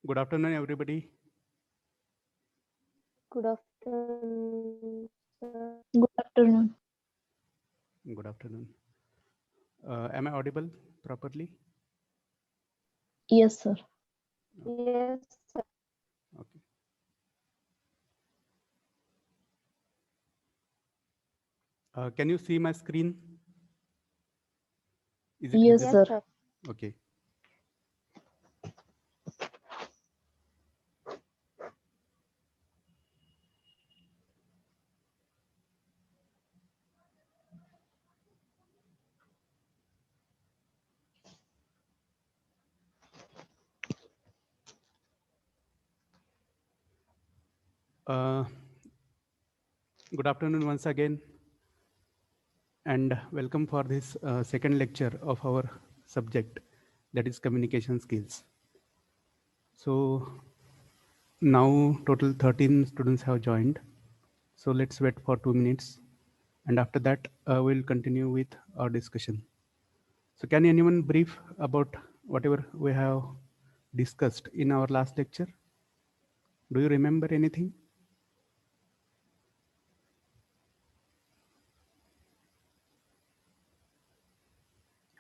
Good afternoon, everybody. Good afternoon, sir. Good afternoon. Good afternoon. Am I audible properly? Yes, sir. Yes, sir. Okay. Can you see my screen? Is it Yes, Yes, visible? sir. sir. Okay. Uh, Good afternoon once again, and welcome for this second lecture of our subject, that is communication skills. So now total 13 students have joined. So let's wait for 2 minutes, and after that we'll continue with our discussion. So can anyone brief about whatever we have discussed in our last lecture? Do you remember anything?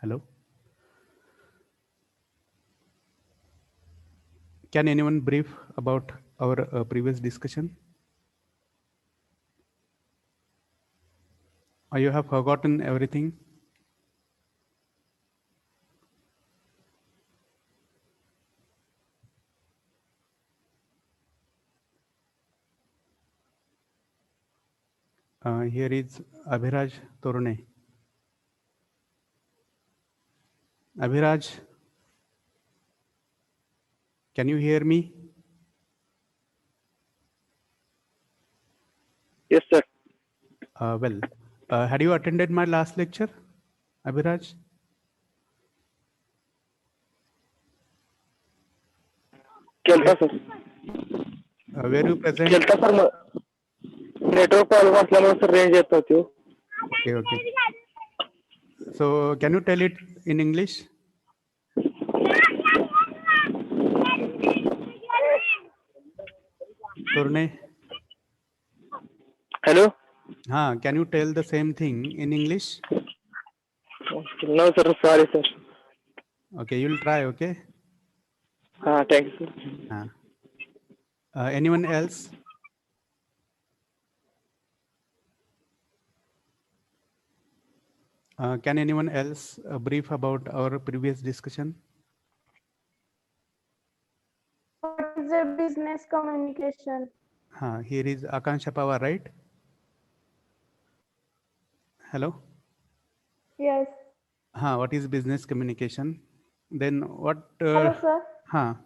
Hello? Can anyone brief about our previous discussion? Or you have forgotten everything? Here is Abhiraj Torune. Abhiraj, can you hear me? Yes, sir. Had you attended my last lecture, Abhiraj? केलता sir Were you present? केलता sir network problem असल्यामुळे sir range येत नव्हती. Okay, okay. So can you tell it in English? Torune, hello can you tell the same thing in English? No sir sorry sir. Okay, you'll try, okay? हां thank you sir. Anyone else? Can anyone else brief about our previous discussion? What is a business communication? Here is Akansha Pawar, right? Hello? Yes. What is business communication? Then what? Hello, sir.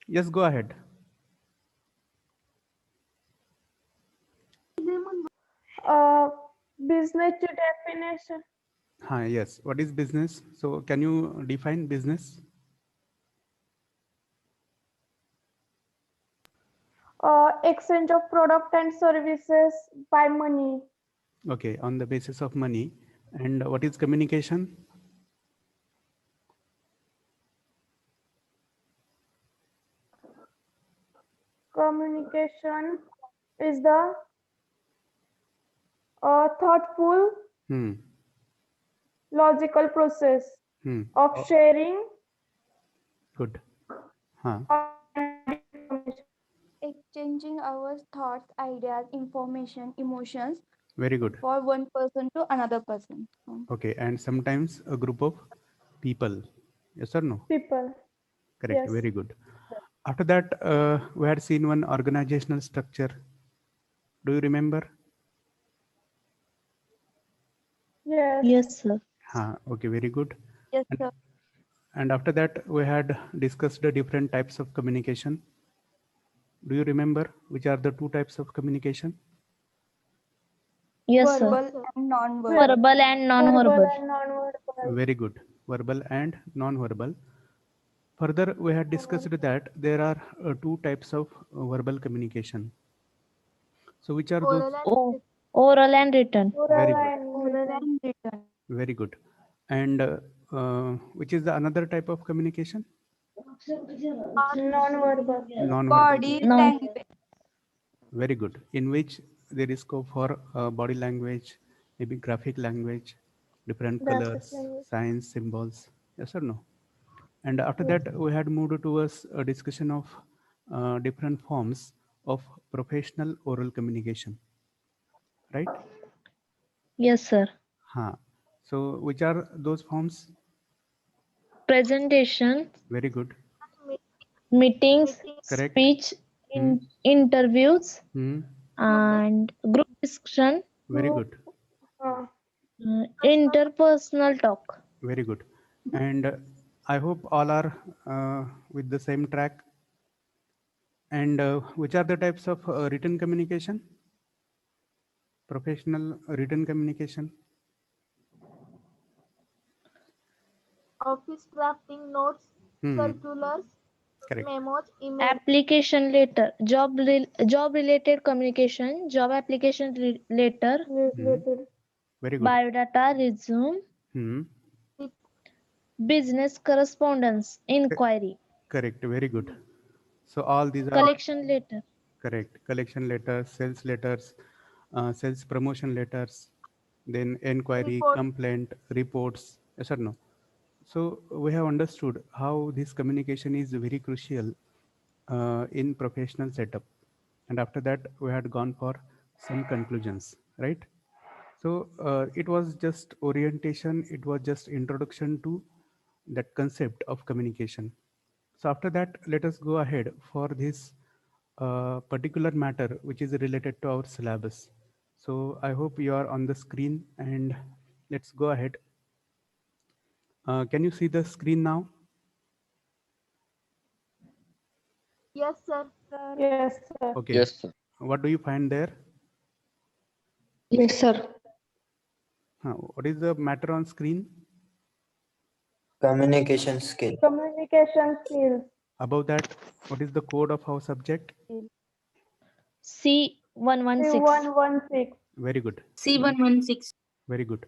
Yes, go ahead. Business definition. Yes. What is business? So can you define business? Exchange of product and services by money. Okay, on the basis of money. And what is communication? Communication is the thoughtful, Hmm. logical process Hmm. of sharing Good. Huh. information. Exchanging our thoughts, ideas, information, emotions Very good. for one person to another person. Okay, and sometimes a group of people. Yes or no? People. Correct. Yes. Very good. After that, we had seen one organizational structure. Do you remember? Yes. Yes, sir. Okay, very good. Yes, And, sir. and after that, we had discussed the different types of communication. Do you remember which are the two types of communication? Yes, sir. Verbal And non-verbal. Verbal and Verbal non-verbal. and non-verbal. Very good. Verbal and non-verbal. Further, we had discussed that there are two types of verbal communication. So which are those? Oral and written. Very Oral good. and written. Written. Very good. And which is the another type of communication? Non-verbal. Non-verbal. Body No. language. Very good. In which there is scope for body language, maybe graphic language, different Graphic colors, language. signs, symbols. Yes or no? And after that, we had moved towards a discussion of different forms of professional oral communication. Right? Yes, sir. Huh. So, which are those forms? Presentation, Very good. meetings, Correct. speech, Hmm. interviews, Hmm. and group discussion, Very good. Uh, interpersonal talk. Very good. And I hope all are with the same track. And which are the types of written communication? Professional written communication. Office drafting notes, Hmm. circulars, Correct. memos, emails. Application letter, job related communication, job application letter, related. Very good. biodata, resume, Hmm. business correspondence, inquiry, Correct. Very good. So all these are collection letter. correct. Collection letters, sales promotion letters, then inquiry, Report. complaint, reports. Yes or no? So we have understood how this communication is very crucial in professional setup. And after that, we had gone for some conclusions, right? So it was just orientation. It was just introduction to that concept of communication. So after that, let us go ahead for this particular matter, which is related to our syllabus. So I hope you are on the screen and let's go ahead. Can you see the screen now? Yes, sir. Yes, sir. Okay. Yes, sir. What do you find there? Yes, sir. What is the matter on screen? Communication skill. Communication skills. Above that, what is the code of our subject? C116. C116. Very good. C116. Very good.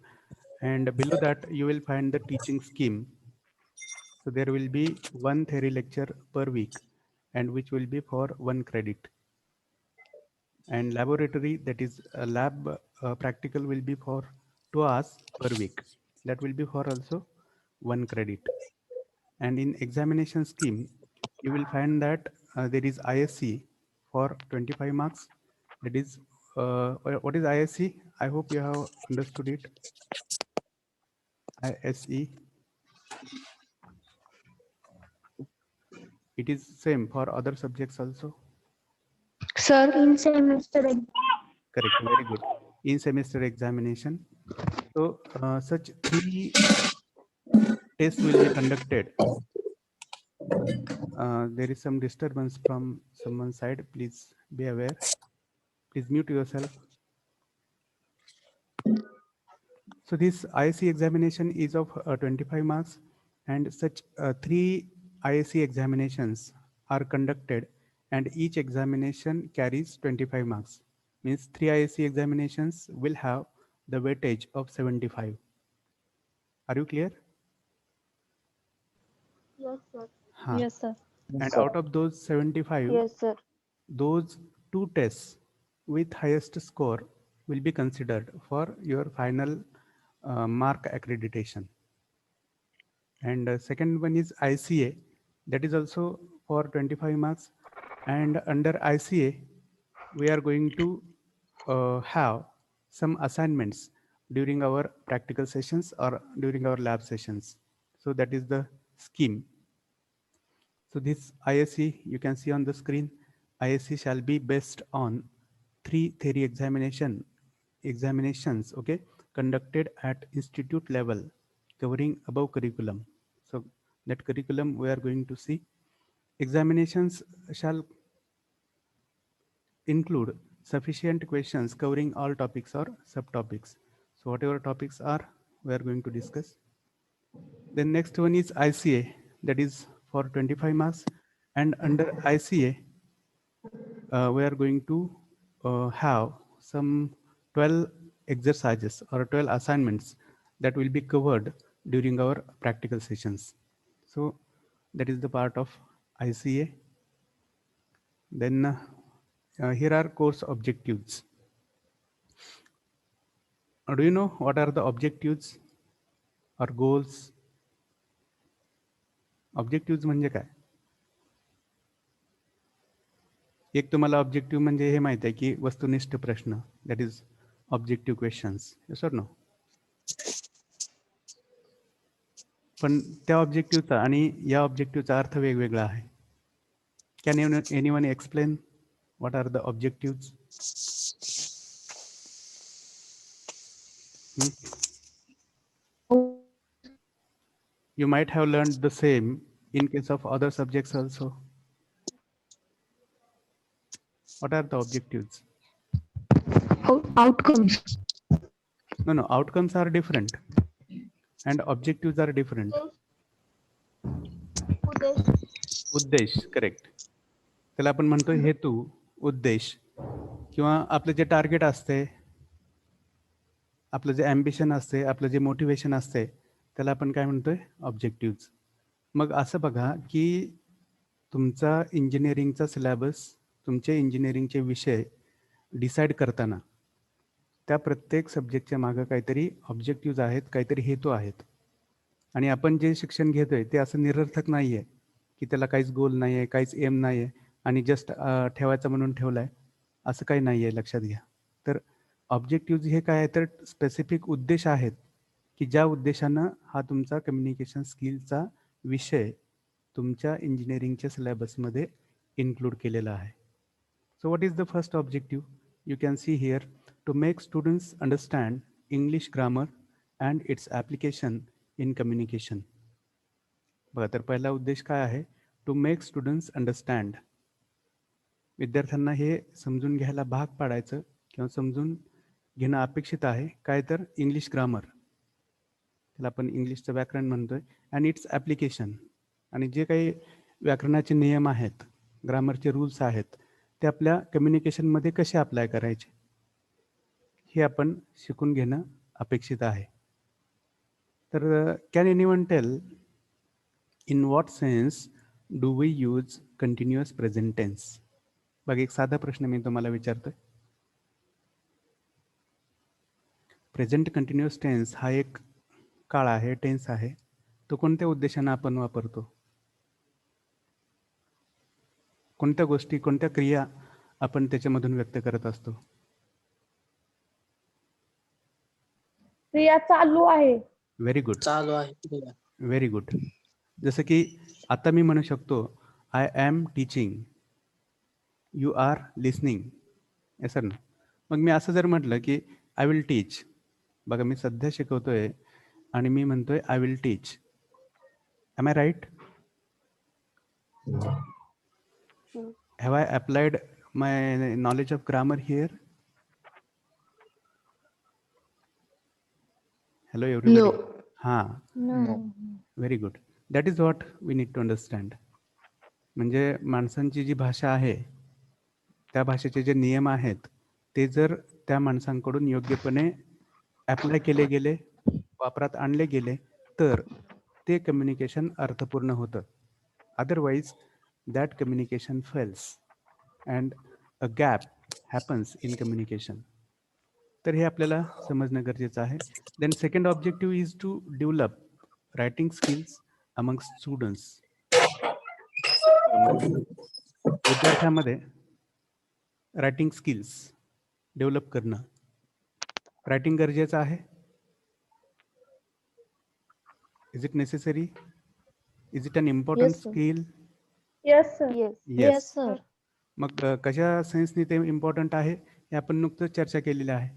And below that, you will find the teaching scheme. So there will be one theory lecture per week, and which will be for 1 credit. And laboratory, that is a lab practical, will be for 2 hours per week. That will be for also 1 credit. And in examination scheme, you will find that there is ISC for 25 marks. That is, what is ISC? I hope you have understood it. ISE. It is same for other subjects also. Sir, in semester. Correct. Very good. In semester examination. So such 3 tests will be conducted. There is some disturbance from someone's side. Please be aware. Please mute yourself. So this ISC examination is of 25 marks, and such 3 ISC examinations are conducted, and each examination carries 25 marks. Means 3 ISC examinations will have the weightage of 75. Are you clear? Yes, sir. Huh. Yes, sir. And out of those 75, Yes, sir. those 2 tests with highest score will be considered for your final mark accreditation. And second one is ICA, that is also for 25 marks. And under ICA, we are going to have some assignments during our practical sessions or during our lab sessions. So that is the scheme. So this ISC, you can see on the screen, ISC shall be based on 3 theory examinations, okay, conducted at institute level, covering above curriculum. So that curriculum we are going to see. Examinations shall include sufficient questions covering all topics or subtopics. So whatever topics are, we are going to discuss. Then next one is ICA, that is for 25 marks. And under ICA, we are going to have some 12 exercises or 12 assignments that will be covered during our practical sessions. So that is the part of ICA. Then here are course objectives. Do you know what are the objectives or goals? Objectives म्हणजे काय? एक तुम्हाला objective म्हणजे हे माहित आहे की वस्तुनिष्ठ प्रश्न, that is objective questions, yes or no? पण त्या ऑब्जेक्टिव्हचा आणि या ऑब्जेक्टिव्हचा अर्थ वेगवेगळा आहे. Can anyone explain what are the objectives? You might have learned the same in case of other subjects also. What are the objectives? Outcomes. No, outcomes are different and objectives are different. उद्देश, correct. त्याला आपण म्हणतो हेतू, उद्देश, किंवा आपलं जे target असते, आपलं जे ॲम्बिशन असते, आपलं जे मोटिवेशन असते, त्याला आपण काय म्हणतोय? ऑब्जेक्टिव्ज. मग असं बघा की तुमचा इंजिनिअरिंगचा सिलेबस, तुमचे इंजिनिअरिंगचे विषय डिसाईड करताना त्या प्रत्येक सब्जेक्टच्या मागं काहीतरी ऑब्जेक्टिव्ज आहेत, काहीतरी हेतू आहेत. आणि आपण जे शिक्षण घेतोय ते असं निरर्थक नाही आहे की त्याला काहीच गोल नाही आहे, काहीच एम नाही आहे आणि जस्ट ठेवायचं म्हणून ठेवलं आहे, असं काही नाही आहे, लक्षात घ्या. तर ऑब्जेक्टिव्ज हे काय आहे, तर स्पेसिफिक उद्देश आहेत की ज्या उद्देशानं हा तुमचा कम्युनिकेशन स्किलचा विषय तुमच्या इंजिनिअरिंगच्या सिलेबसमध्ये इन्क्लूड केलेला आहे. So what is the first objective? You can see here, to make students understand English grammar and its application in communication. बघा, तर पहिला उद्देश काय आहे? To make students understand. विद्यार्थ्यांना हे समजून घ्यायला भाग पाडायचं किंवा समजून घेणं अपेक्षित आहे. काय तर इंग्लिश ग्रामर, त्याला आपण इंग्लिशचं व्याकरण म्हणतोय, अँड इट्स ॲप्लिकेशन, आणि जे काही व्याकरणाचे नियम आहेत, ग्रामरचे रूल्स आहेत, ते आपल्या कम्युनिकेशनमध्ये कसे अप्लाय करायचे हे आपण शिकून घेणं अपेक्षित आहे. तर can anyone tell in what sense do we use continuous present tense? बघा, एक साधा प्रश्न मी तुम्हाला विचारतोय. प्रेझेंट कंटिन्युअस टेन्स हा एक काळ आहे, टेन्स आहे, तो कोणत्या उद्देशानं आपण वापरतो? कोणत्या गोष्टी, कोणत्या क्रिया आपण त्याच्यामधून व्यक्त करत असतो? क्रिया चालू आहे. व्हेरी गुड, चालू आहे. Very good. जसं की आता मी म्हणू शकतो, I am teaching, you are listening, sir ना. मग मी असं जर म्हटलं की आय विल टीच, बघा मी सध्या शिकवतोय आणि मी म्हणतोय I will teach, am I right? Have I applied my knowledge of grammar here? Hello everybody. हां, No. Very good. That is what we need to understand. म्हणजे माणसांची जी भाषा आहे, त्या भाषेचे जे नियम आहेत, ते जर त्या माणसांकडून योग्यपणे ॲप्लाय केले गेले, वापरात आणले गेले, तर ते कम्युनिकेशन अर्थपूर्ण होतं. Otherwise that communication fails and a gap happens in communication. तर हे आपल्याला समजणं गरजेचं आहे. Then second objective is to develop writing skills amongst students. विद्यार्थ्यामध्ये रायटिंग स्किल्स डेव्हलप करणं, रायटिंग गरजेचं आहे. Is it necessary? Is it an important Yes, sir. Skill? Yes sir. Yes. Yes, sir. मग कशा सेन्सनी ते इम्पॉर्टंट आहे हे आपण नुकतंच चर्चा केलेली आहे,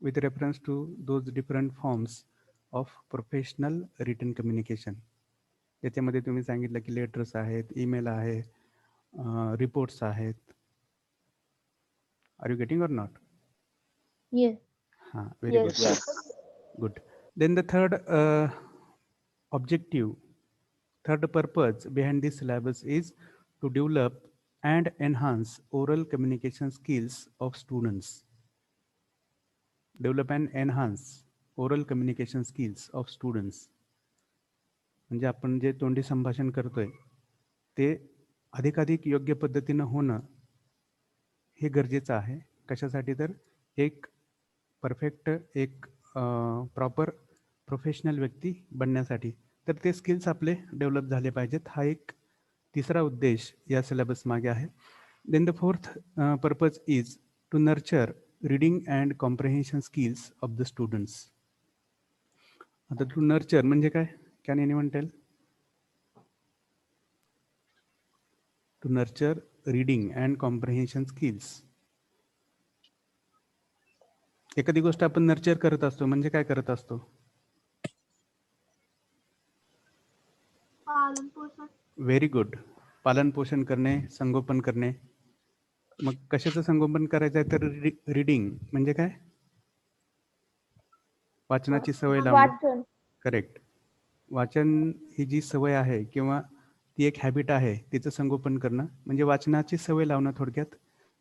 with reference to those different forms of professional written communication. त्याच्यामध्ये तुम्ही सांगितलं की लेटर्स आहेत, ईमेल आहे, रिपोर्ट्स आहेत. Are you getting or not? Yes. हां, very Yes. Good. Good. Then the third objective, third purpose behind this syllabus is to develop and enhance oral communication skills of students. Develop and enhance oral communication skills of students. म्हणजे आपण जे तोंडी संभाषण करतोय ते अधिकाधिक योग्य पद्धतीनं होणं हे गरजेचं आहे. कशासाठी? तर एक परफेक्ट, एक प्रॉपर प्रोफेशनल व्यक्ती बनण्यासाठी. तर ते स्किल्स आपले डेव्हलप झाले पाहिजेत. हा एक तिसरा उद्देश या सिलेबस मागे आहे. Then the fourth purpose is to nurture reading and comprehension skills of the students. आता टू नर्चर म्हणजे काय? Can anyone tell? To nurture reading and comprehension skills. एखादी गोष्ट आपण नर्चर करत असतो म्हणजे काय करत असतो? पालन पोषण. Very good. पालन पोषण करणे, संगोपन करणे. मग कशाचं संगोपन करायचं आहे? तर रीडिंग म्हणजे काय? वाचनाची सवय लावणं. वाचन. करेक्ट. वाचन ही जी सवय आहे किंवा ती एक हॅबिट आहे, तिचं संगोपन करणं म्हणजे वाचनाची सवय लावणं थोडक्यात.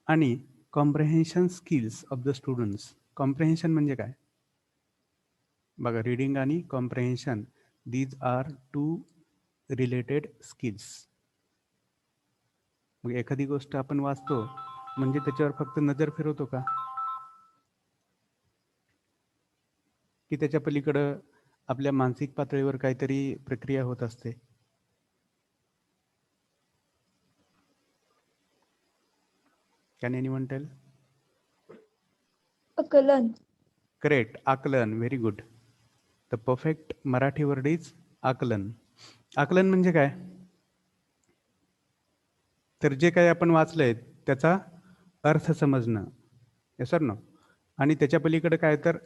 आणि comprehension skills of the students. Comprehension म्हणजे काय? बघा, रीडिंग आणि comprehension, these are two related skills. मग एखादी गोष्ट आपण वाचतो म्हणजे त्याच्यावर फक्त नजर फिरवतो का? की त्याच्या पलीकडं आपल्या मानसिक पातळीवर काहीतरी प्रक्रिया होत असते? Can anyone tell? आकलन. करेक्ट. आकलन. Very good. The perfect Marathi word is आकलन. आकलन म्हणजे काय? तर जे काही आपण वाचलंय त्याचा अर्थ समजणं. Yes or no? आणि त्याच्या पलीकडे काय? तर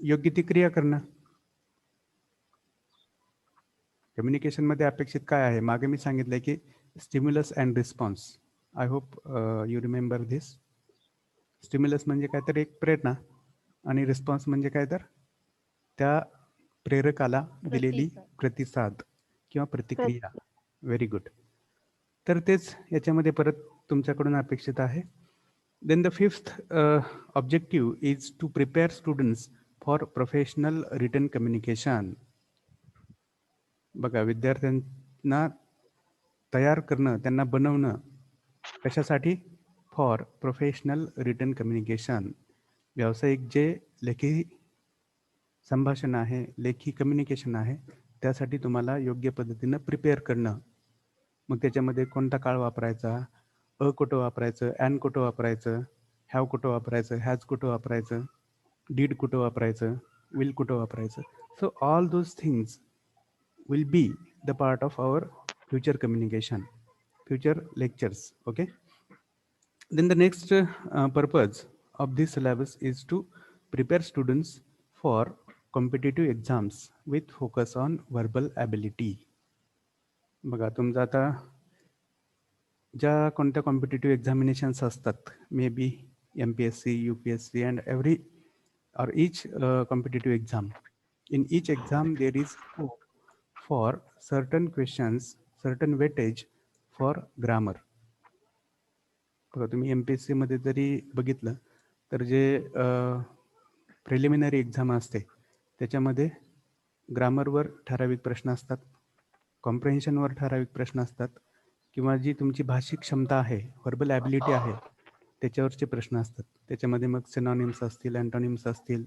योग्य ती क्रिया करणं. कम्युनिकेशनमध्ये अपेक्षित काय आहे? मागे मी सांगितलंय की stimulus and response. I hope you remember this. Stimulus म्हणजे काय? तर एक प्रेरणा. आणि रिस्पॉन्स म्हणजे काय? तर त्या प्रेरकाला दिलेली प्रतिसाद किंवा प्रतिक्रिया. Very good. तर तेच याच्यामध्ये परत तुमच्याकडून अपेक्षित आहे. Then the fifth objective is to prepare students for professional written communication. बघा, विद्यार्थ्यांना तयार करणं, त्यांना बनवणं कशासाठी? For professional written communication. व्यावसायिक जे लेखी संभाषण आहे, लेखी कम्युनिकेशन आहे, त्यासाठी तुम्हाला योग्य पद्धतीनं प्रिपेअर करणं. मग त्याच्यामध्ये कोणता काळ वापरायचा, अ कुठं वापरायचं, ॲन कुठं वापरायचं, हॅव कुठं वापरायचं, हॅज कुठं वापरायचं, डीड कुठं वापरायचं, विल कुठं वापरायचं. So all those things will be the part of our future communication, future lectures. Okay. Then the next purpose of this syllabus is to prepare students for competitive exams with focus on verbal ability. बघा, तुमचं आता ज्या कोणत्या competitive examinations असतात, may be MPSC, UPSC and every or each competitive exam. In each exam there is scope for certain questions, certain weightage for grammar. बघा, तुम्ही MPSC मध्ये जरी बघितलं तर जे प्रिलिमिनरी एक्झाम असते त्याच्यामध्ये ग्रामरवर ठराविक प्रश्न असतात, कॉम्प्रिहेन्शनवर ठराविक प्रश्न असतात, किंवा जी तुमची भाषिक क्षमता आहे, व्हर्बल ॲबिलिटी आहे, त्याच्यावरचे प्रश्न असतात. त्याच्यामध्ये मग सिनॉनिम्स असतील, अँटोनिम्स असतील,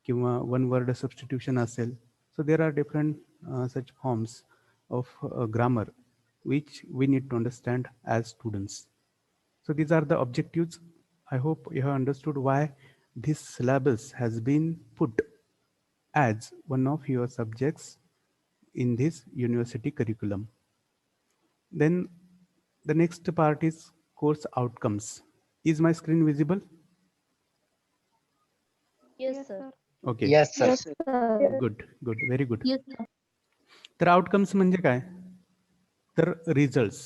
किंवा वन वर्ड सबस्टिट्यूशन असेल. So there are different such forms of grammar which we need to understand as students. So these are the objectives. I hope you have understood why this syllabus has been put as one of your subjects in this university curriculum. Then the next part is course outcomes. Is my screen visible? Yes, sir. Okay. Yes, sir. Yes, sir. Good, good, very good. Yes, sir. तर outcomes म्हणजे काय? तर results.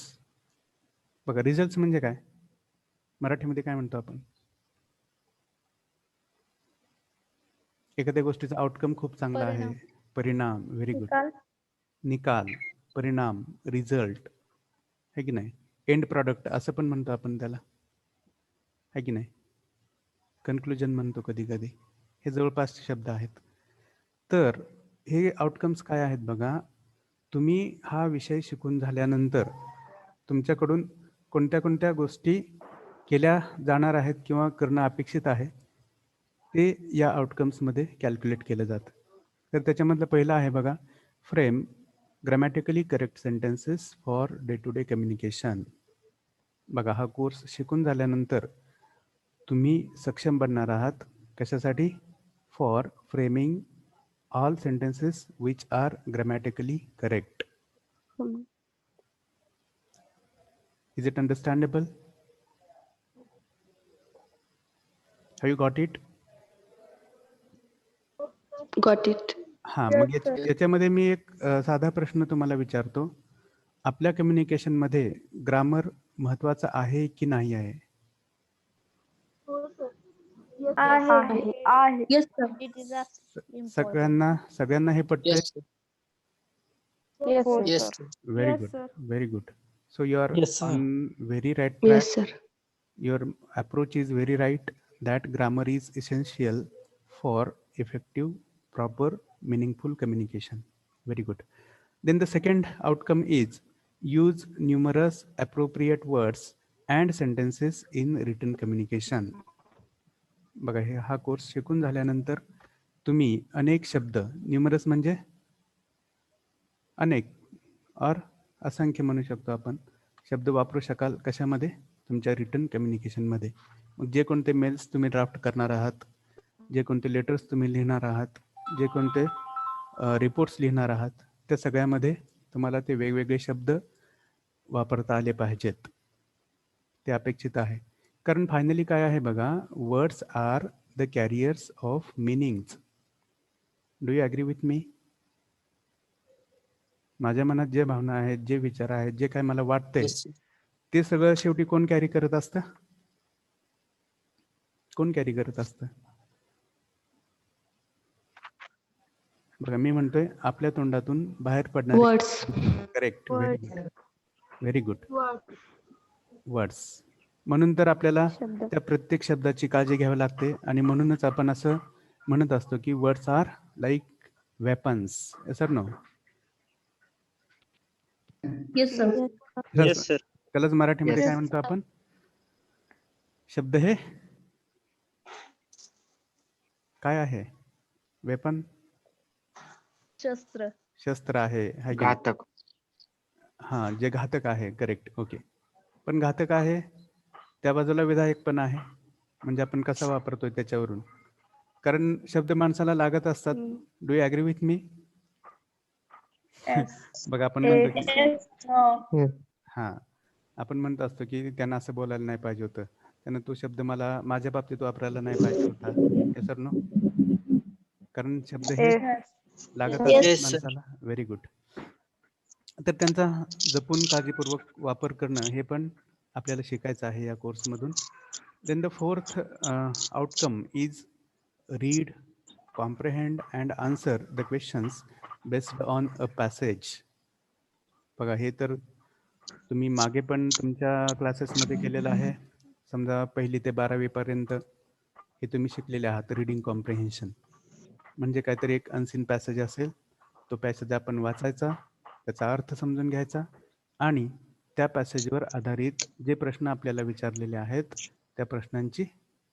बघा, results म्हणजे काय? मराठीमध्ये काय म्हणतो आपण? एखाद्या गोष्टीचा आउटकम खूप चांगला आहे, परिणाम. Very good. निकाल. निकाल, परिणाम, रिझल्ट, है की नाही? एंड प्रॉडक्ट असं पण म्हणतो आपण त्याला, है की नाही? कन्क्लुजन म्हणतो कधी कधी. हे जवळपासचे शब्द आहेत. तर हे आउटकम्स काय आहेत बघा. तुम्ही हा विषय शिकून झाल्यानंतर तुमच्याकडून कोणत्या कोणत्या गोष्टी केल्या जाणार आहेत किंवा करणं अपेक्षित आहे ते या आउटकम्समध्ये कॅल्क्युलेट केलं जातं. तर त्याच्यामधलं पहिलं आहे बघा, frame grammatically correct sentences for day to day communication. बघा, हा कोर्स शिकून झाल्यानंतर तुम्ही सक्षम बनणार आहात कशासाठी? For framing all sentences which are grammatically correct. Is it understandable? Have you got it? Got it. हां, Yes, मग sir. याच्यामध्ये मी एक साधा प्रश्न तुम्हाला विचारतो. आपल्या कम्युनिकेशनमध्ये ग्रामर महत्त्वाचा आहे की नाही आहे? आहे. Yes, sir. It is a सगळ्यांना हे पटतंय? Yes, sir. Yes, sir. Yes, sir. Very Yes, good, sir. Very good. So you are Yes, sir. On very right track. Yes, sir. Your approach is very right that grammar is essential for effective, proper, meaningful communication. Very good. Then the second outcome is use numerous appropriate words and sentences in written communication. बघा, हा course शिकून झाल्यानंतर तुम्ही अनेक शब्द, numerous म्हणजे अनेक, और असंख्य म्हणू शकतो आपण, शब्द वापरू शकाल कशामध्ये? तुमच्या रिटन कम्युनिकेशनमध्ये. मग जे कोणते मेल्स तुम्ही ड्राफ्ट करणार आहात, जे कोणते लेटर्स तुम्ही लिहिणार आहात, जे कोणते रिपोर्ट्स लिहिणार आहात, त्या सगळ्यामध्ये तुम्हाला ते वेगवेगळे शब्द वापरता आले पाहिजेत, ते अपेक्षित आहे. कारण फायनली काय आहे बघा, words are the carriers of meanings. Do you agree with me? माझ्या मनात जे भावना आहेत, जे विचार आहेत, जे काय मला वाटतंय, Yes, sir. ते सगळं शेवटी कोण कॅरी करत असतं? कोण कॅरी करत असतं? बघा, मी म्हणतोय आपल्या तोंडातून बाहेर पडणारे Words. Correct. Very good. Word. Words. म्हणून तर आपल्याला शब्द. त्या प्रत्येक शब्दाची काळजी घ्यावी लागते आणि म्हणूनच आपण असं म्हणत असतो की words are like weapons. Sir no? Yes, sir. Yes, sir. त्यालाच मराठीमध्ये Yes. काय म्हणतो आपण? शब्द हे काय आहे? वेपन, शस्त्र. शस्त्र आहे. हाय की नाही? घातक. हां, जे घातक आहे. करेक्ट. ओके. पण घातक आहे, त्या बाजूला विधायक पण आहे. म्हणजे आपण कसा वापरतोय त्याच्यावरून. कारण शब्द माणसाला लागत असतात. Do you agree with me? बघा, आपण म्हणतो की हां, आपण म्हणत असतो की त्यांना असं बोलायला नाही पाहिजे होतं, त्यानं तो शब्द मला माझ्या बाबतीत वापरायला नाही पाहिजे होता. हे सर नो? कारण शब्द हे लागत Yes, असतात sir. माणसाला. Very good. तर त्यांचा जपून काळजीपूर्वक वापर करणं हे पण आपल्याला शिकायचं आहे या कोर्समधून. Then the fourth outcome is read, comprehend and answer the questions based on a passage. बघा, हे तर तुम्ही मागे पण तुमच्या क्लासेसमध्ये केलेलं आहे. समजा 1ली ते 12वी पर्यंत हे तुम्ही शिकलेले आहात. रीडिंग कॉम्प्रिहेन्शन म्हणजे काहीतरी एक अनसीन पॅसेज असेल, तो पॅसेज आपण वाचायचा, त्याचा अर्थ समजून घ्यायचा आणि त्या पॅसेजवर आधारित जे प्रश्न आपल्याला विचारलेले आहेत त्या प्रश्नांची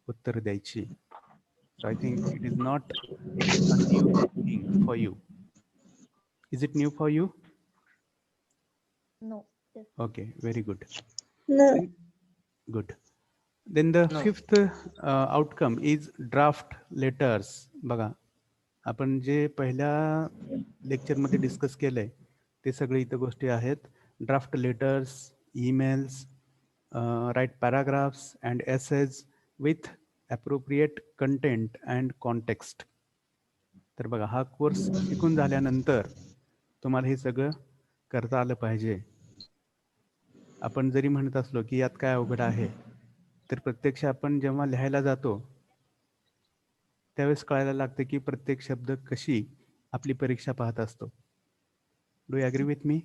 उत्तर द्यायची. So I think it is not a new thing for you. Is it new for you? No. Yes. Okay, very good. No. Good. Then the No. fifth outcome is draft letters. बघा, आपण जे पहिल्या लेक्चरमध्ये discuss केलंय ते सगळे इथं गोष्टी आहेत. Draft letters, emails, write paragraphs and essays with appropriate content and context. तर बघा, हा कोर्स शिकून झाल्यानंतर तुम्हाला हे सगळं करता आलं पाहिजे. आपण जरी म्हणत असलो की यात काय अवघड आहे, तर प्रत्यक्ष आपण जेव्हा लिहायला जातो त्यावेळेस कळायला लागतं की प्रत्येक शब्द कशी आपली परीक्षा पाहत असतो. Do you agree with me?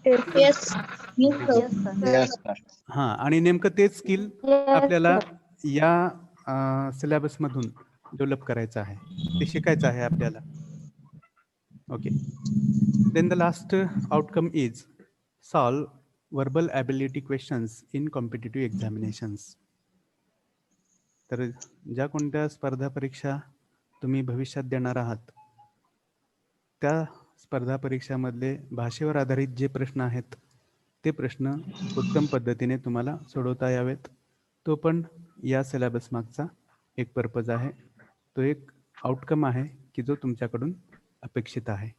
Yes. Yes, sir. Yes, sir. Yes, sir. हां, आणि नेमकं तेच स्किल आपल्याला या सिलेबस मधून डेव्हलप करायचं आहे, ते शिकायचं आहे आपल्याला. Okay. Then the last outcome is solve verbal ability questions in competitive examinations. तर ज्या कोणत्या स्पर्धा परीक्षा तुम्ही भविष्यात देणार आहात, त्या स्पर्धा परीक्षामधले भाषेवर आधारित जे प्रश्न आहेत ते प्रश्न उत्तम पद्धतीने तुम्हाला सोडवता यावेत. तो पण या सिलेबस मागचा एक पर्पज आहे, तो एक आउटकम आहे की जो तुमच्याकडून अपेक्षित आहे.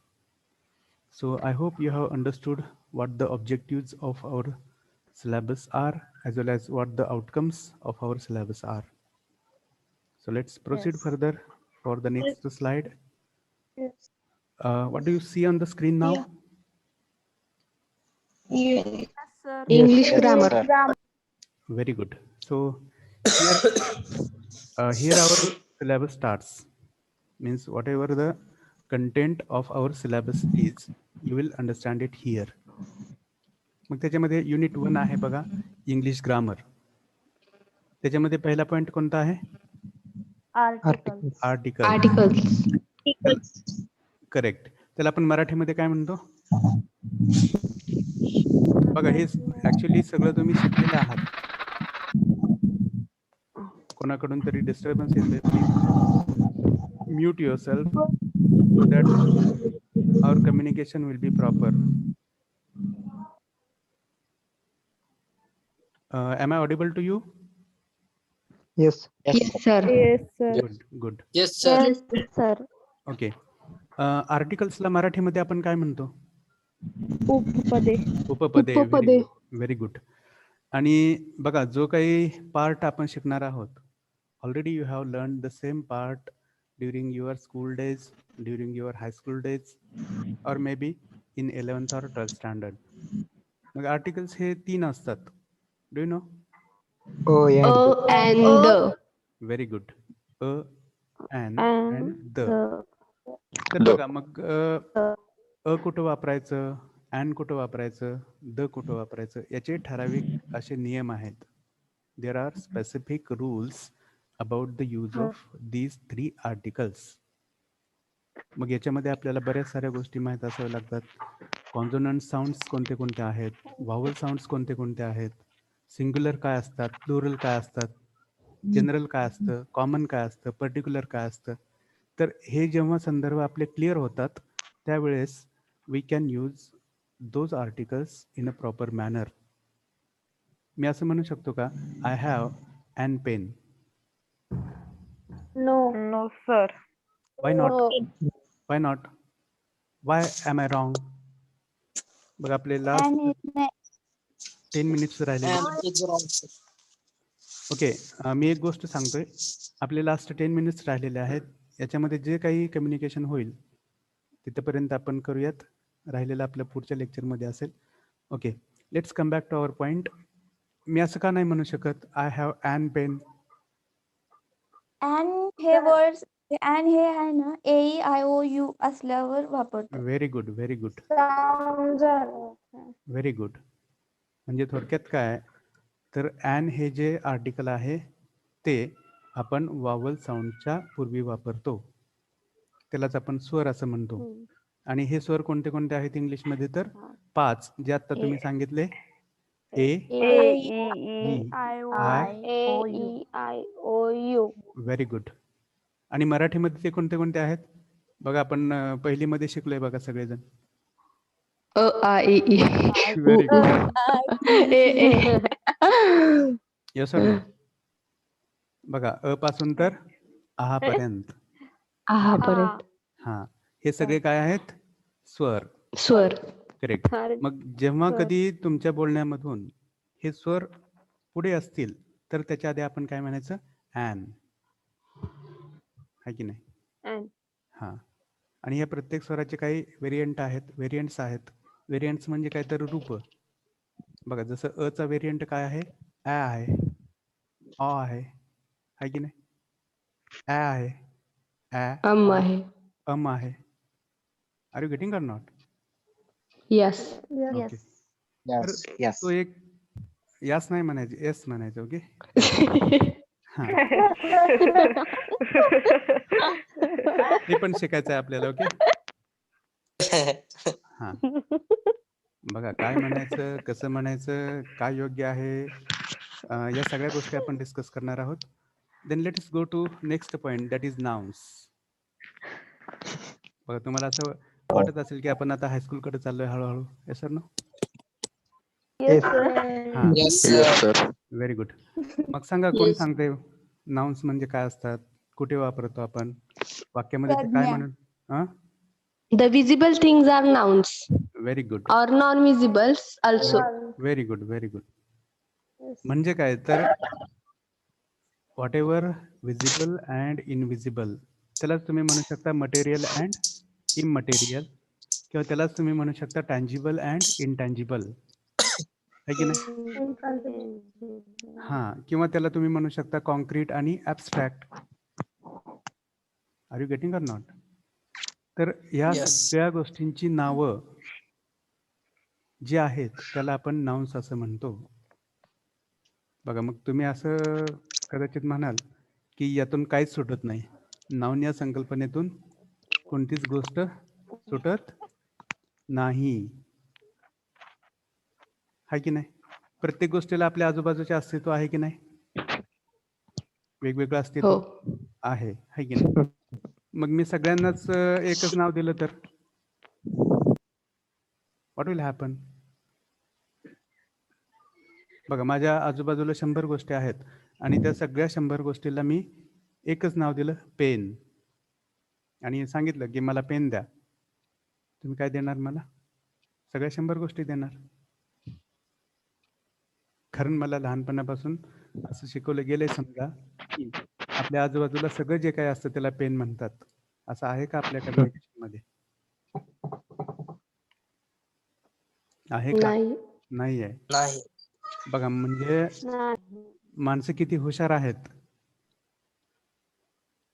So I hope you have understood what the objectives of our syllabus are as well as what the outcomes of our syllabus are. So let's proceed Yes. further for the next slide. Yes. What do you see on the screen now? Yeah. Yes, sir. English grammar. Grammar. Very good. So here our syllabus starts. Means whatever the content of our syllabus is, you will understand it here. मग त्याच्यामध्ये unit 1 आहे बघा, English grammar. त्याच्यामध्ये पहिला point कोणता आहे? Article. Articles. Correct. त्याला आपण मराठीमध्ये काय म्हणतो? बघा, हे ऍक्च्युली सगळं तुम्ही शिकलेलं आहात. कोणाकडून तरी डिस्टर्बन्स येतोय, please mute yourself so that our communication will be proper. Am I audible to you? Yes. Yes, sir. Yes, sir. Good. Yes, sir. Yes, sir. Okay. आर्टिकल्सला मराठीमध्ये आपण काय म्हणतो? उपपदे. उपपदे. Very good. आणि बघा, जो काही पार्ट आपण शिकणार आहोत, already you have learn the same part during your school days, during your high school days, और मे बी इन 11th और 12th स्टँडर्ड. मग आर्टिकल्स हे 3 असतात. Do you know? And the. Very good. and the. तर बघा, मग कुठं वापरायचं, अँड कुठं वापरायचं, द कुठं वापरायचं, याचे ठराविक असे नियम आहेत. There are specific rules about the use of these 3 articles. मग याच्यामध्ये आपल्याला बऱ्याच साऱ्या गोष्टी माहीत असाव्या लागतात. कॉन्सोनंट साऊंड्स कोणते कोणते आहेत, व्हावल साऊंड्स कोणते कोणते आहेत, सिंग्युलर काय असतात, प्लुरल काय असतात, जनरल काय असतं, कॉमन काय असतं, पर्टिक्युलर काय असतं. तर हे जेव्हा संदर्भ आपले क्लिअर होतात, त्यावेळेस we can use those articles in a proper manner. मी असं म्हणू शकतो का, I have an pen? No. No, sir. Why not? Why not? Why am I wrong? बघ, आपले लास्ट And it 10 मिनिट्स राहिले. And it's wrong, sir. Okay. मी एक गोष्ट सांगतोय, आपले लास्ट 10 मिनिट्स राहिलेले आहेत. याच्यामध्ये जे काही कम्युनिकेशन होईल तिथपर्यंत आपण करूयात, राहिलेलं आपल्या पुढच्या लेक्चरमध्ये असेल. Okay, let's come back to our point. मी असं का नाही म्हणू शकत, I have an pen? and हे वर्ड्स and हे आहे ना, AEIOU असल्यावर वापरतो. Very good, very good, Sound झालं. Very good. म्हणजे थोडक्यात काय, तर अॅन हे जे आर्टिकल आहे ते आपण वावल साऊंडच्या पूर्वी वापरतो, त्यालाच आपण स्वर असं म्हणतो. आणि हे स्वर कोणते कोणते आहेत इंग्लिशमध्ये? तर 5, जे आता तुम्ही सांगितले. AEIOU. Very good. आणि मराठीमध्ये ते कोणते कोणते आहेत? बघा, आपण पहिलीमध्ये शिकलोय बघा सगळेजण. A, A, E, E. Very good. E. Yes or no? बघा, अ पासून तर आहा पर्यंत. पर्यंत. हा, हे सगळे काय आहेत? स्वर. स्वर. करेक्ट. मग जेव्हा कधी तुमच्या बोलण्यामधून हे स्वर पुढे असतील, तर त्याच्या आधी आपण काय म्हणायचं? ॲन, आहे की नाही? हा. आणि या प्रत्येक स्वराचे काही व्हेरियंट आहेत, व्हेरियंट्स आहेत. व्हेरियंट्स म्हणजे काय, तर रूप. बघा, जसं अ चा व्हेरियंट काय आहे? ॲ आहे, अ आहे की नाही? ॲ आहे, आहे. अम आहे. Are you getting or not? Yes. Okay. Yes. Yes. तो एक यास नाही म्हणायचे, एस म्हणायचं. ओके. हा ते पण शिकायचं आहे आपल्याला. ओके. हा बघा, काय म्हणायचं, कसं म्हणायचं, काय योग्य आहे, या सगळ्या गोष्टी आपण डिस्कस करणार आहोत. Then let us go to next point, that is nouns. बघा, तुम्हाला असं वाटत असेल की आपण आता हायस्कूलकडे चाललोय हळूहळू. Yes sir no? Yes. हा Yes, sir. Very good. मग सांगा, कोण Yes. सांगते नाउन्स म्हणजे काय असतात, कुठे वापरतो आपण, वाक्यामध्ये ते काय प्रज्ञा. म्हणून? हा The visible things are nouns very good, or non-visibles also. Very good, very good. म्हणजे काय तर what ever visible and invisible, त्यालाच तुम्ही म्हणू शकता मटेरियल अँड इमटेरियल, किंवा त्यालाच तुम्ही म्हणू शकता टँजिबल अँड इनटँजिबल, है की नाही? हा, किंवा त्याला तुम्ही म्हणू शकता कॉन्क्रीट आणि abstract. Are you getting or not? तर या Yes. सगळ्या गोष्टींची नावं जी आहेत त्याला आपण नाउन्स असं म्हणतो. बघा, मग तुम्ही असं कदाचित म्हणाल की यातून काहीच सुटत नाही. नाउन या संकल्पनेतून कोणतीच गोष्ट सुटत नाही, आहे की नाही? प्रत्येक गोष्टीला आपल्या आजूबाजूचे अस्तित्व आहे की नाही? वेगवेगळं अस्तित्व हो. आहे, है की नाही? मग मी सगळ्यांनाच एकच नाव दिलं तर व्हॉट विल हॅपन? बघा, माझ्या आजूबाजूला 100 गोष्टी आहेत आणि त्या सगळ्या 100 गोष्टीला मी एकच नाव दिलं, पेन, आणि सांगितलं की मला पेन द्या. तुम्ही काय देणार मला? सगळ्या 100 गोष्टी देणार. कारण मला लहानपणापासून असं शिकवलं गेलंय, समजा की आपल्या आजूबाजूला सगळं जे काही असतं त्याला पेन म्हणतात. असं आहे का आपल्या कम्युनिकेशन मध्ये? आहे का? नाही. नाही आहे. नाही. बघा, म्हणजे माणसं किती हुशार आहेत.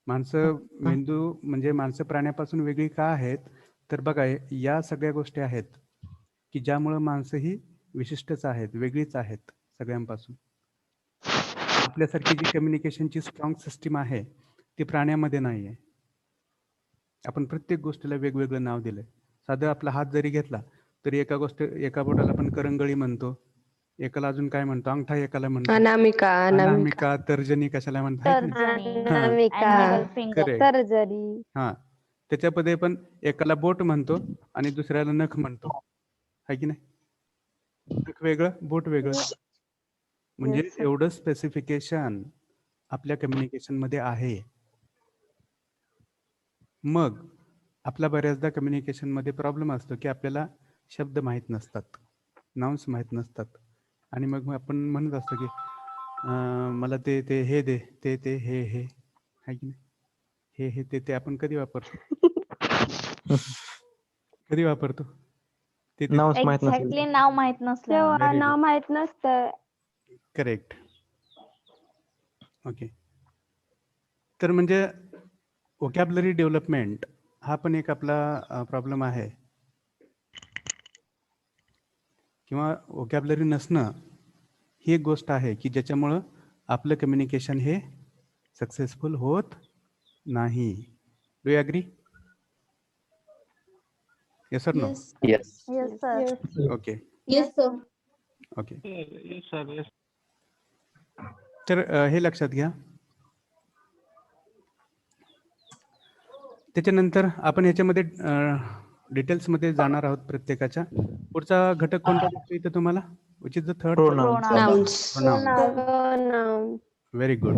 माणसं मेंदू म्हणजे माणसं प्राण्यापासून वेगळी का आहेत? तर बघा, या सगळ्या गोष्टी आहेत की ज्यामुळं माणसं ही विशिष्टच आहेत, वेगळीच आहेत सगळ्यांपासून. आपल्यासारखी जी कम्युनिकेशनची स्ट्रॉंग सिस्टीम आहे ती प्राण्यामध्ये नाही आहे. आपण प्रत्येक गोष्टीला वेगवेगळं नाव दिलंय. साधं आपला हात जरी घेतला तरी एका बोटाला आपण करंगळी म्हणतो, एकाला अजून काय म्हणतो, अंगठा एकाला म्हणतो, अनामिका, अनामिका. अनामिका, तर्जनी कशाला म्हणतात? करेक्ट. सर्जरी. हा, त्याच्यामध्ये पण एकाला बोट म्हणतो आणि दुसऱ्याला नख म्हणतो, है की नाही? नख वेगळं, बोट वेगळं. म्हणजे एवढं स्पेसिफिकेशन आपल्या कम्युनिकेशन मध्ये आहे. मग आपला बऱ्याचदा कम्युनिकेशन मध्ये प्रॉब्लेम असतो की आपल्याला शब्द माहीत नसतात, नाउन्स माहीत नसतात, आणि मग आपण म्हणत असतो की मला ते ते हे दे, ते ते हे हे, है की नाही? हे हे ते ते आपण कधी वापरतो? कधी वापरतो? ते ते. नावच माहित नसेल. एक्झॅक्टली नाव माहित नसलं. Very नाव good. माहित नसतं. करेक्ट. ओके. तर म्हणजे व्होकॅब्युलरी डेव्हलपमेंट हा पण एक आपला प्रॉब्लेम आहे, किंवा व्होकॅब्युलरी नसणं ही एक गोष्ट आहे की ज्याच्यामुळं आपलं कम्युनिकेशन हे सक्सेसफुल होत नाही. Do you agree? Yes sir no? Yes. Yes sir. Okay. Yes sir. Okay. तर हे लक्षात घ्या. त्याच्यानंतर आपण ह्याच्यामध्ये डिटेल्समध्ये जाणार आहोत प्रत्येकाच्या. पुढचा घटक कोणता दिसतो इथे तुम्हाला? Which is the third? Pronouns. Nouns. Pronoun. Very good.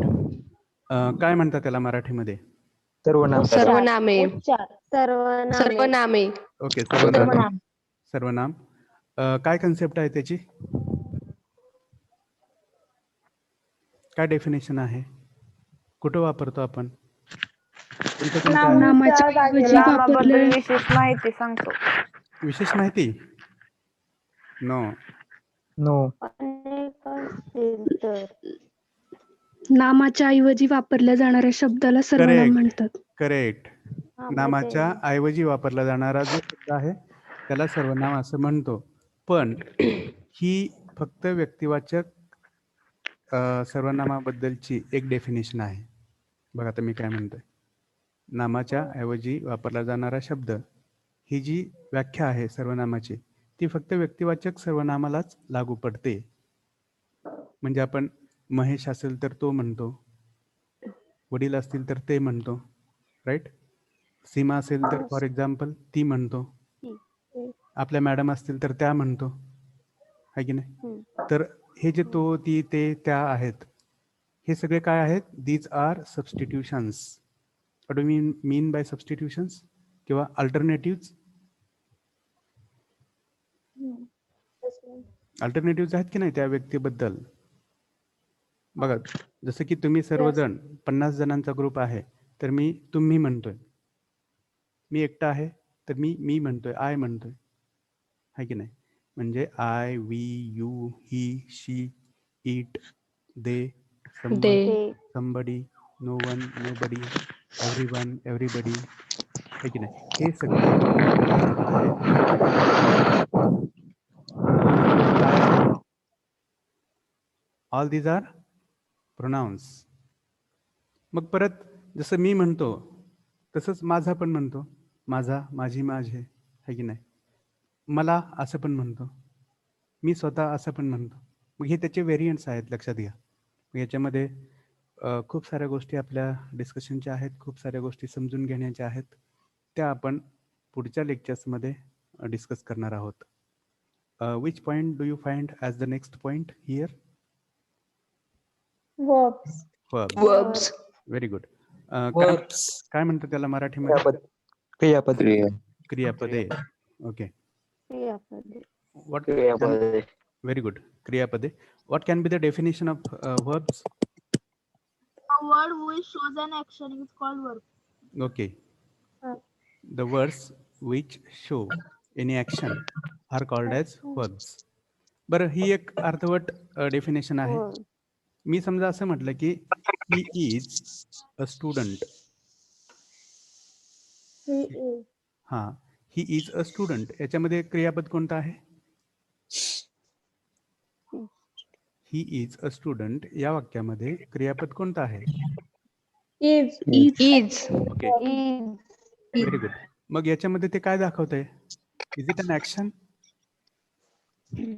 काय म्हणतात त्याला मराठीमध्ये? सर्वनाम. सर्वनामे. सर्वनामे. ओके, सर्वनाम. सर्वनाम. काय कन्सेप्ट आहे त्याची? काय डेफिनेशन आहे? कुठं वापरतो आपण? कोणतं कोणतं आहे? नामाच्या जागेला नामाबद्दल विशेष माहिती सांगतो. विशेष माहिती? नो. No. नामाच्या ऐवजी वापरल्या जाणाऱ्या शब्दाला सर्वनाम करेक्ट, म्हणतात. करेक्ट. नामाच्या ऐवजी वापरला जाणारा जो शब्द आहे त्याला सर्वनाम असं म्हणतो. पण ही फक्त व्यक्तिवाचक सर्वनामाबद्दलची एक डेफिनेशन आहे. बघा आता मी काय म्हणतोय. नामाच्या ऐवजी वापरला जाणारा शब्द ही जी व्याख्या आहे सर्वनामाची ती फक्त व्यक्तिवाचक सर्वनामालाच लागू पडते. म्हणजे आपण महेश असेल तर तो म्हणतो, वडील असतील तर ते म्हणतो, राईट. सीमा असेल तर फॉर एक्झाम्पल ती म्हणतो, आपल्या मॅडम असतील तर त्या म्हणतो, आहे की नाही. तर हे जे तो, ती, ते, त्या आहेत हे सगळे काय आहेत? These are substitutions. What do mean by substitutions किंवा अल्टरनेटिव्ह? अल्टरनेटिव्ह आहेत की नाही त्या व्यक्तीबद्दल. बघा जसं की तुम्ही सर्वजण 50 जणांचा ग्रुप आहे तर मी तुम्ही म्हणतोय. मी एकटा आहे तर मी म्हणतोय, आय म्हणतोय, आहे की नाही. म्हणजे I, we, you, he, she, it, they, They. somebody, no one, nobody, everyone, everybody, आहे की नाही. हे सगळे ऑल दीज आर प्रोनाउन्स. मग परत जसं मी म्हणतो तसंच माझा पण म्हणतो, माझा, माझी, माझे, आहे की नाही. मला असं पण म्हणतो, मी स्वतः असं पण म्हणतो. मग हे त्याचे व्हेरियंट्स आहेत, लक्षात घ्या. याच्यामध्ये खूप साऱ्या गोष्टी आपल्या डिस्कशनच्या आहेत, खूप साऱ्या गोष्टी समजून घेण्याच्या आहेत. त्या आपण पुढच्या लेक्चर्समध्ये डिस्कस करणार आहोत. Which point do you find as the next point here? Verbs. Verbs. Very good. Verbs. काय म्हणतात त्याला मराठीमध्ये? क्रियापद. क्रियापदे. ओके. क्रियापदे. What? क्रियापदे. Very good. Kriyapade. What can be the definition of verbs? A word which shows an action is called verb. Okay. The words which show any action are called as verbs. बरं, ही एक अर्थवट definition आहे. मी समजा असं म्हटलं की he is a student. He is. हा, he is a student. याच्यामध्ये क्रियापद कोणतं आहे? ही इज अ स्टुडंट या वाक्यामध्ये क्रियापद कोणतं आहे? Is. Is. Okay, very good. मग याच्यामध्ये ते काय दाखवतंय? Is it an action?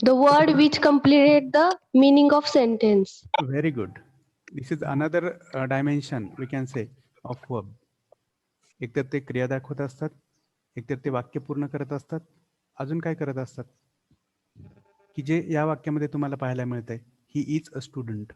The word which completed the meaning of sentence. Very good. This is another dimension we can say of verb. एकतर ते क्रिया दाखवत असतात, एकतर ते वाक्य पूर्ण करत असतात, अजून काय करत असतात की जे या वाक्यामध्ये तुम्हाला पाहायला मिळतंय. He is a student.